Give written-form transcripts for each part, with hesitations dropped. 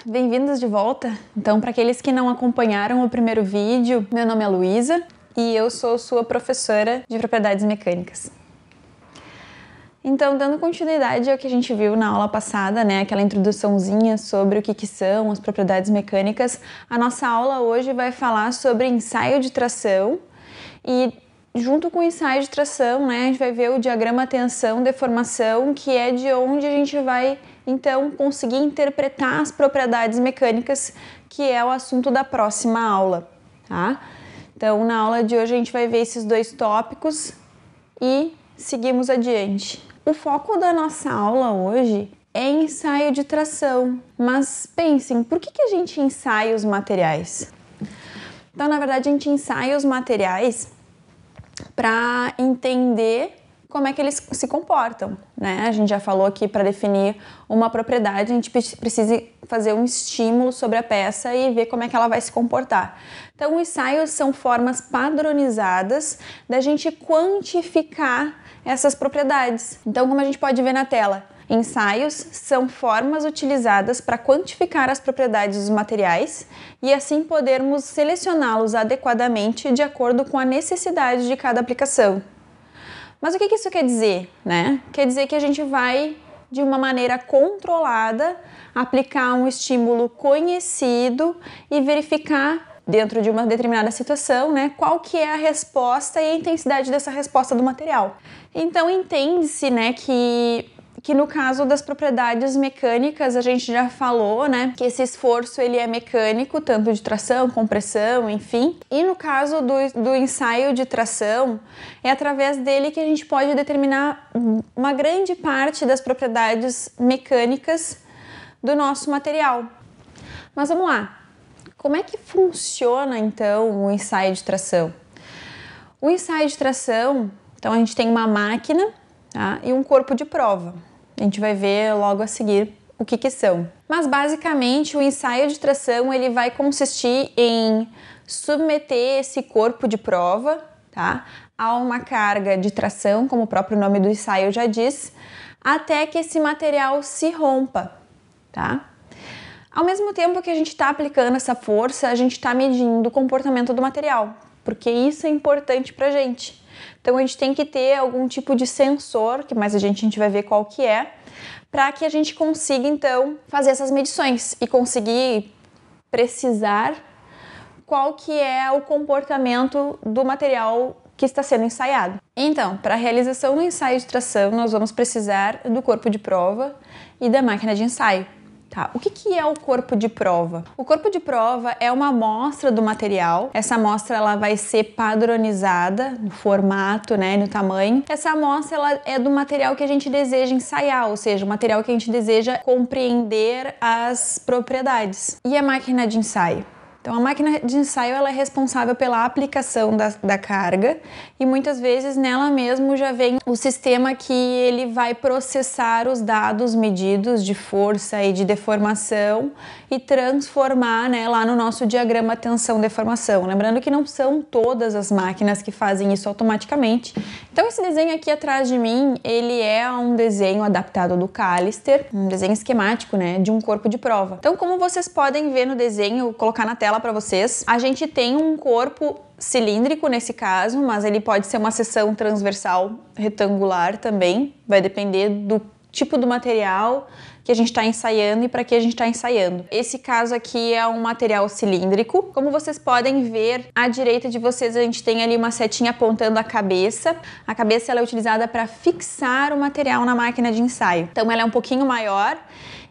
bem-vindos de volta. Então, para aqueles que não acompanharam o primeiro vídeo, meu nome é Luísa e eu sou sua professora de propriedades mecânicas. Então, dando continuidade ao que a gente viu na aula passada, né, aquela introduçãozinha sobre o que são as propriedades mecânicas, a nossa aula hoje vai falar sobre ensaio de tração e junto com o ensaio de tração, né, a gente vai ver o diagrama tensão-deformação, que é de onde a gente vai então conseguir interpretar as propriedades mecânicas, que é o assunto da próxima aula, tá? Então, na aula de hoje a gente vai ver esses dois tópicos e seguimos adiante. O foco da nossa aula hoje é ensaio de tração, mas pensem, por que a gente ensaia os materiais? Então, na verdade, a gente ensaia os materiais para entender como é que eles se comportam, né? A gente já falou aqui, para definir uma propriedade, a gente precisa fazer um estímulo sobre a peça e ver como é que ela vai se comportar. Então, os ensaios são formas padronizadas da gente quantificar essas propriedades. Então, como a gente pode ver na tela, ensaios são formas utilizadas para quantificar as propriedades dos materiais e assim podermos selecioná-los adequadamente de acordo com a necessidade de cada aplicação. Mas o que isso quer dizer, né? Quer dizer que a gente vai, de uma maneira controlada, aplicar um estímulo conhecido e verificar, dentro de uma determinada situação, né, qual que é a resposta e a intensidade dessa resposta do material. Então, entende-se, né, que no caso das propriedades mecânicas, a gente já falou, né, que esse esforço ele é mecânico, tanto de tração, compressão, enfim. E no caso do ensaio de tração, é através dele que a gente pode determinar uma grande parte das propriedades mecânicas do nosso material. Mas vamos lá, como é que funciona então o ensaio de tração? O ensaio de tração, então a gente tem uma máquina, tá, e um corpo de prova. A gente vai ver logo a seguir o que são. Mas basicamente o ensaio de tração ele vai consistir em submeter esse corpo de prova, tá, a uma carga de tração, como o próprio nome do ensaio já diz, até que esse material se rompa, tá? Ao mesmo tempo que a gente está aplicando essa força, a gente está medindo o comportamento do material, porque isso é importante para a gente. Então a gente tem que ter algum tipo de sensor, que mais a gente vai ver qual que é, para que a gente consiga então fazer essas medições e conseguir precisar qual que é o comportamento do material que está sendo ensaiado. Então, para a realização do ensaio de tração, nós vamos precisar do corpo de prova e da máquina de ensaio. Tá. O que é o corpo de prova? O corpo de prova é uma amostra do material. Essa amostra ela vai ser padronizada no formato, né, no tamanho. Essa amostra ela é do material que a gente deseja ensaiar, ou seja, o material que a gente deseja compreender as propriedades. E a máquina de ensaio? Então, a máquina de ensaio ela é responsável pela aplicação da carga e muitas vezes nela mesmo já vem o sistema que ele vai processar os dados medidos de força e de deformação e transformar, né, lá no nosso diagrama tensão-deformação. Lembrando que não são todas as máquinas que fazem isso automaticamente. Então, esse desenho aqui atrás de mim, ele é um desenho adaptado do Callister, um desenho esquemático, né, de um corpo de prova. Então, como vocês podem ver no desenho, vou colocar na tela para vocês, a gente tem um corpo cilíndrico nesse caso, mas ele pode ser uma seção transversal retangular também, vai depender do tipo do material que a gente está ensaiando e para que a gente está ensaiando. Esse caso aqui é um material cilíndrico. Como vocês podem ver, à direita de vocês a gente tem ali uma setinha apontando a cabeça. A cabeça ela é utilizada para fixar o material na máquina de ensaio. Então ela é um pouquinho maior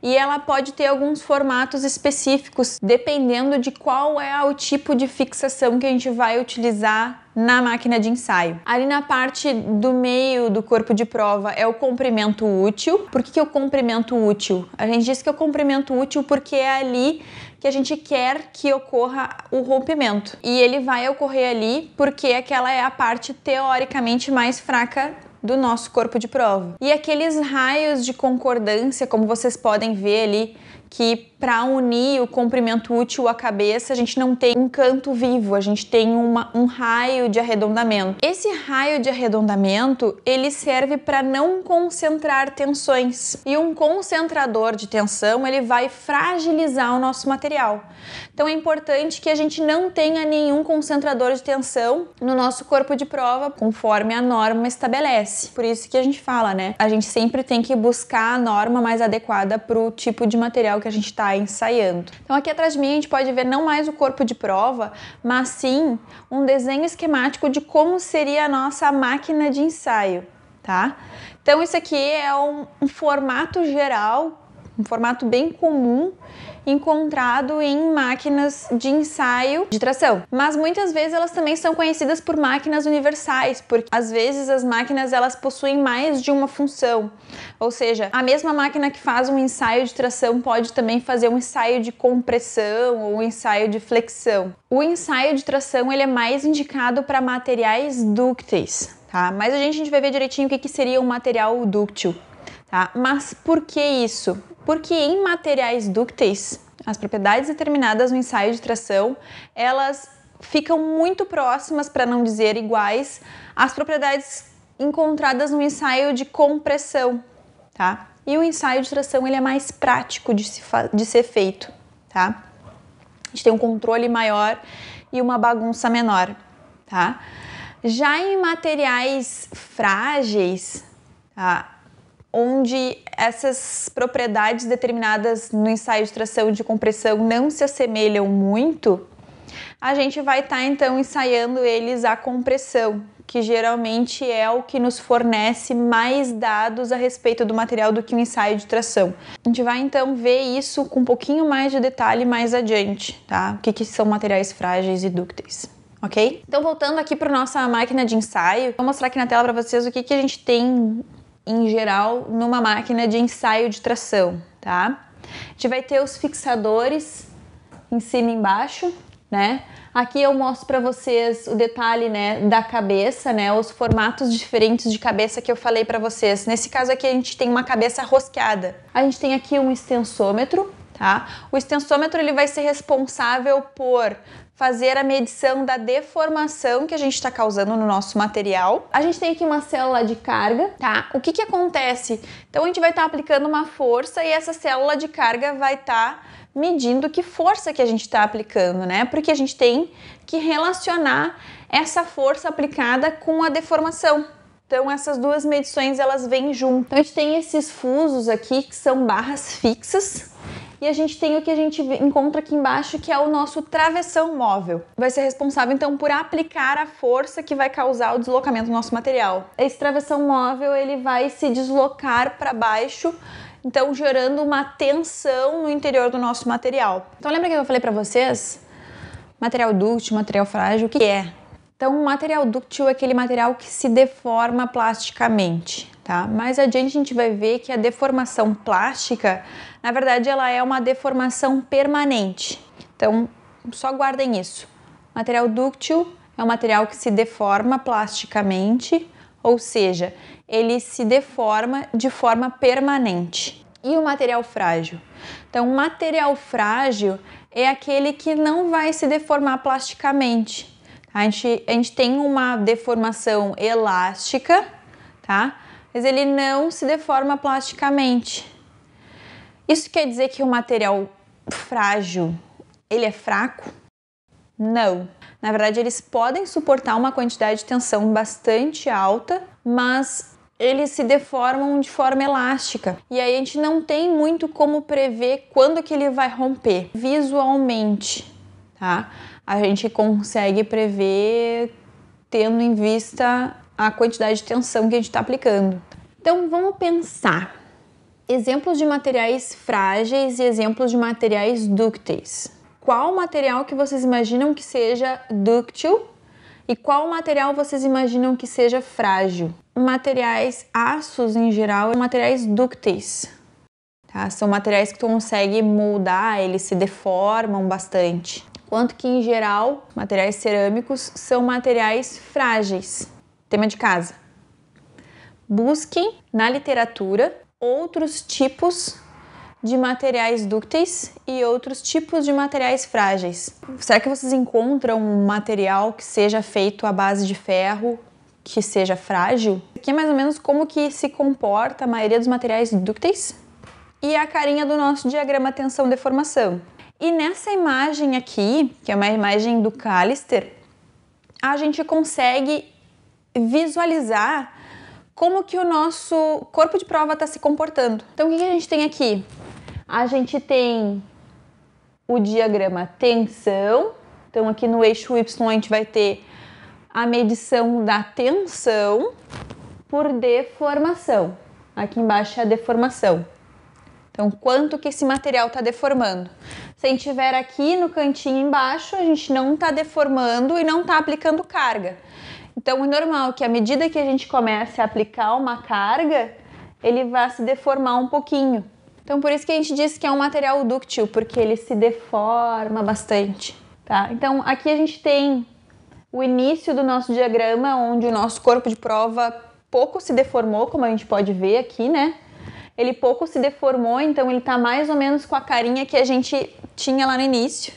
e ela pode ter alguns formatos específicos, dependendo de qual é o tipo de fixação que a gente vai utilizar na máquina de ensaio. Ali na parte do meio do corpo de prova é o comprimento útil. Por que é o comprimento útil? A gente diz que é o comprimento útil porque é ali que a gente quer que ocorra o rompimento. E ele vai ocorrer ali porque aquela é a parte teoricamente mais fraca do nosso corpo de prova. E aqueles raios de concordância, como vocês podem ver ali, que para unir o comprimento útil à cabeça, a gente não tem um canto vivo, a gente tem um raio de arredondamento. Esse raio de arredondamento, ele serve para não concentrar tensões. E um concentrador de tensão, ele vai fragilizar o nosso material. Então é importante que a gente não tenha nenhum concentrador de tensão no nosso corpo de prova, conforme a norma estabelece. Por isso que a gente fala, né? A gente sempre tem que buscar a norma mais adequada para o tipo de material que a gente está ensaiando. Então aqui atrás de mim a gente pode ver não mais o corpo de prova, mas sim um desenho esquemático de como seria a nossa máquina de ensaio, tá? Então isso aqui é um formato geral, um formato bem comum encontrado em máquinas de ensaio de tração. Mas muitas vezes elas também são conhecidas por máquinas universais, porque às vezes as máquinas elas possuem mais de uma função. Ou seja, a mesma máquina que faz um ensaio de tração pode também fazer um ensaio de compressão ou um ensaio de flexão. O ensaio de tração ele é mais indicado para materiais dúcteis, tá? Mas a gente vai ver direitinho o que seria um material dúctil. Tá? Mas por que isso? Porque em materiais dúcteis, as propriedades determinadas no ensaio de tração, elas ficam muito próximas, para não dizer iguais, às propriedades encontradas no ensaio de compressão, tá? E o ensaio de tração ele é mais prático de ser feito, tá? A gente tem um controle maior e uma bagunça menor, tá? Já em materiais frágeis, tá? Onde essas propriedades determinadas no ensaio de tração e de compressão não se assemelham muito, a gente vai estar então ensaiando eles à compressão, que geralmente é o que nos fornece mais dados a respeito do material do que o ensaio de tração. A gente vai então ver isso com um pouquinho mais de detalhe mais adiante, tá? O que são materiais frágeis e dúcteis. Ok? Então voltando aqui para nossa máquina de ensaio, vou mostrar aqui na tela para vocês o que a gente tem em geral numa máquina de ensaio de tração, tá? A gente vai ter os fixadores em cima e embaixo, né? Aqui eu mostro para vocês o detalhe, né, da cabeça, né, os formatos diferentes de cabeça que eu falei para vocês. Nesse caso aqui a gente tem uma cabeça rosqueada. A gente tem aqui um extensômetro, tá? O extensômetro ele vai ser responsável por fazer a medição da deformação que a gente está causando no nosso material. A gente tem aqui uma célula de carga, tá? O que acontece? Então a gente vai estar aplicando uma força e essa célula de carga vai estar medindo que força que a gente está aplicando, né? Porque a gente tem que relacionar essa força aplicada com a deformação. Então essas duas medições elas vêm juntas. Então a gente tem esses fusos aqui que são barras fixas. E a gente tem o que a gente encontra aqui embaixo, que é o nosso travessão móvel. Vai ser responsável, então, por aplicar a força que vai causar o deslocamento do nosso material. Esse travessão móvel, ele vai se deslocar para baixo, então gerando uma tensão no interior do nosso material. Então, lembra que eu falei para vocês? Material dúctil, material frágil, o que é? Então, o material dúctil é aquele material que se deforma plasticamente, tá? Mais adiante a gente vai ver que a deformação plástica, na verdade, ela é uma deformação permanente. Então, só guardem isso. Material dúctil é um material que se deforma plasticamente, ou seja, ele se deforma de forma permanente. E o material frágil? Então, o material frágil é aquele que não vai se deformar plasticamente. A gente tem uma deformação elástica, tá? Mas ele não se deforma plasticamente. Isso quer dizer que o material frágil, ele é fraco? Não. Na verdade, eles podem suportar uma quantidade de tensão bastante alta, mas eles se deformam de forma elástica. E aí a gente não tem muito como prever quando que ele vai romper visualmente, tá? A gente consegue prever tendo em vista a quantidade de tensão que a gente está aplicando. Então vamos pensar. Exemplos de materiais frágeis e exemplos de materiais dúcteis. Qual material que vocês imaginam que seja dúctil e qual material vocês imaginam que seja frágil? Materiais aços em geral são materiais dúcteis, tá? São materiais que tu consegue moldar, eles se deformam bastante. Quanto que em geral, materiais cerâmicos são materiais frágeis. Tema de casa. Busquem na literatura outros tipos de materiais dúcteis e outros tipos de materiais frágeis. Será que vocês encontram um material que seja feito à base de ferro, que seja frágil? Aqui é mais ou menos como que se comporta a maioria dos materiais dúcteis e a carinha do nosso diagrama tensão-deformação. E nessa imagem aqui, que é uma imagem do Callister, a gente consegue visualizar como que o nosso corpo de prova está se comportando. Então, o que a gente tem aqui? A gente tem o diagrama tensão. Então, aqui no eixo Y a gente vai ter a medição da tensão por deformação. Aqui embaixo é a deformação. Então, quanto que esse material está deformando? Se a gente tiver aqui no cantinho embaixo, a gente não está deformando e não está aplicando carga. Então, é normal que à medida que a gente comece a aplicar uma carga, ele vai se deformar um pouquinho. Então, por isso que a gente diz que é um material dúctil, porque ele se deforma bastante, tá? Então, aqui a gente tem o início do nosso diagrama, onde o nosso corpo de prova pouco se deformou, como a gente pode ver aqui, né? Ele pouco se deformou, então ele tá mais ou menos com a carinha que a gente tinha lá no início,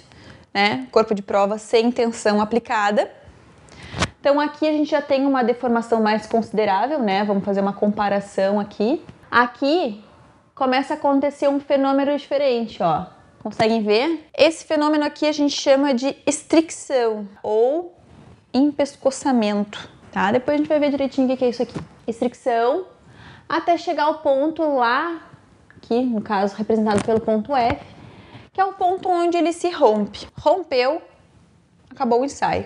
né? Corpo de prova sem tensão aplicada. Então aqui a gente já tem uma deformação mais considerável, né? Vamos fazer uma comparação aqui. Aqui começa a acontecer um fenômeno diferente, ó. Conseguem ver? Esse fenômeno aqui a gente chama de estricção ou empescoçamento, tá? Depois a gente vai ver direitinho o que é isso aqui. Estricção, até chegar ao ponto lá, aqui no caso representado pelo ponto F, que é o ponto onde ele se rompe. Rompeu, acabou o ensaio.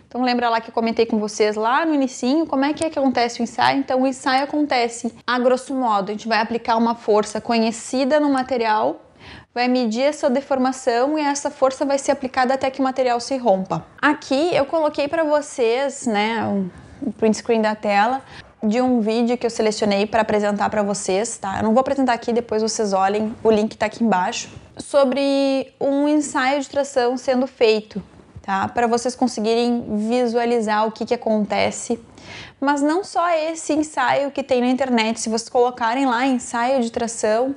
Então lembra lá que eu comentei com vocês lá no inicinho como é que acontece o ensaio? Então o ensaio acontece a grosso modo, a gente vai aplicar uma força conhecida no material, vai medir essa deformação e essa força vai ser aplicada até que o material se rompa. Aqui eu coloquei para vocês, né, o print screen da tela de um vídeo que eu selecionei para apresentar para vocês, tá? Eu não vou apresentar aqui, depois vocês olhem, o link tá aqui embaixo, sobre um ensaio de tração sendo feito, tá? Para vocês conseguirem visualizar o que acontece. Mas não só esse ensaio que tem na internet, se vocês colocarem lá ensaio de tração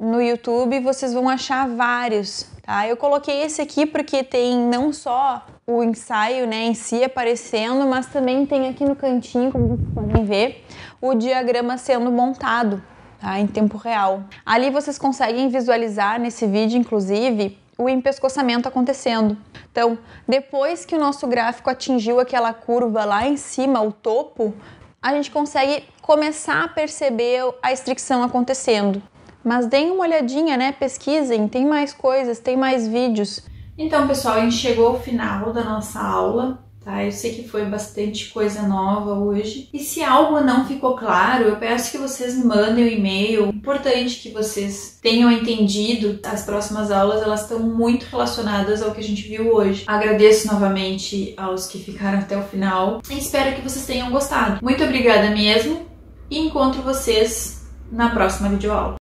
no YouTube, vocês vão achar vários, tá? Eu coloquei esse aqui porque tem não só o ensaio, né, em si aparecendo, mas também tem aqui no cantinho, como vocês podem ver, o diagrama sendo montado, tá, em tempo real. Ali vocês conseguem visualizar nesse vídeo, inclusive, o empescoçamento acontecendo. Então, depois que o nosso gráfico atingiu aquela curva lá em cima, o topo, a gente consegue começar a perceber a estricção acontecendo. Mas deem uma olhadinha, né? Pesquisem, tem mais coisas, tem mais vídeos. Então, pessoal, a gente chegou ao final da nossa aula, tá? Eu sei que foi bastante coisa nova hoje. E se algo não ficou claro, eu peço que vocês me mandem um e-mail. Importante que vocês tenham entendido. As próximas aulas, elas estão muito relacionadas ao que a gente viu hoje. Agradeço novamente aos que ficaram até o final e espero que vocês tenham gostado. Muito obrigada mesmo e encontro vocês na próxima videoaula.